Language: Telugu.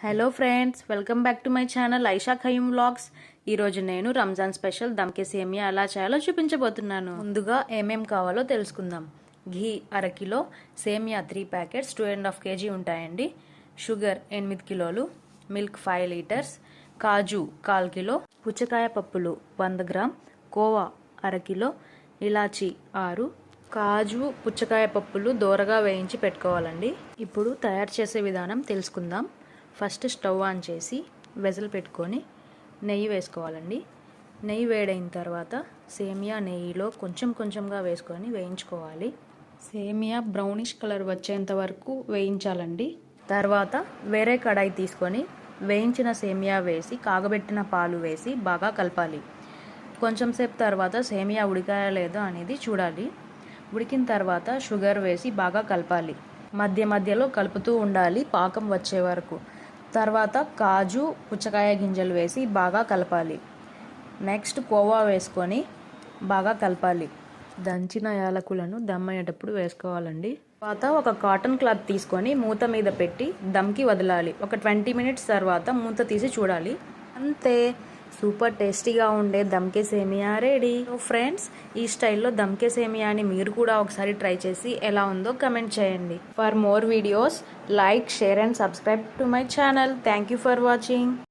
Hello friends, welcome back to my channel Aisha Khayyum vlogs. ఈరోజు నేను రంజాన్ స్పెషల్ దమ్కే సేమియా ఎలా చేయాలో చూపించబోతున్నాను. ముందుగా ఏమేం కావాలో తెలుసుకుందాం. ఘీ అరకిలో, సేమియా 3 ప్యాకెట్స్ 2.5 kg ఉంటాయండి. షుగర్ 8 కిలోలు, మిల్క్ 5 లీటర్స్, కాజు 1/4 కిలో, పుచ్చకాయ పప్పులు 100 గ్రామ్, కోవా అరకిలో, ఇలాచీ 6. కాజు పుచ్చకాయ పప్పులు దోరగా వేయించి పెట్టుకోవాలండి. ఇప్పుడు తయారు చేసే విధానం తెలుసుకుందాం. ఫస్ట్ స్టవ్ ఆన్ చేసి వెజల్ పెట్టుకొని నెయ్యి వేసుకోవాలండి. నెయ్యి వేడైన తర్వాత సేమియా నెయ్యిలో కొంచెం కొంచెంగా వేసుకొని వేయించుకోవాలి. సేమియా బ్రౌనిష్ కలర్ వచ్చేంత వరకు వేయించాలండి. తర్వాత వేరే కడాయి తీసుకొని వేయించిన సేమియా వేసి కాగబెట్టిన పాలు వేసి బాగా కలపాలి. కొంచెం సేపు తర్వాత సేమియా ఉడికాయా లేదో అనేది చూడాలి. ఉడికిన తర్వాత షుగర్ వేసి బాగా కలపాలి. మధ్య మధ్యలో కలుపుతూ ఉండాలి పాకం వచ్చే వరకు. తర్వాత కాజు పుచ్చకాయ గింజలు వేసి బాగా కలపాలి. నెక్స్ట్ కోవా వేసుకొని బాగా కలపాలి. దంచిన యాలకులను దమ్ అయ్యేటప్పుడు వేసుకోవాలండి. తర్వాత ఒక కాటన్ క్లాత్ తీసుకొని మూత మీద పెట్టి దమ్కి వదలాలి. ఒక 20 మినిట్స్ తర్వాత మూత తీసి చూడాలి. అంతే, సూపర్ టేస్టీగా ఉండే దమ్కే సేమియా రెడీ. సో ఫ్రెండ్స్, ఈ స్టైల్లో దమ్కే సేమియాని మీరు కూడా ఒకసారి ట్రై చేసి ఎలా ఉందో కమెంట్ చేయండి. For more videos like, share and subscribe to my channel. Thank you for watching.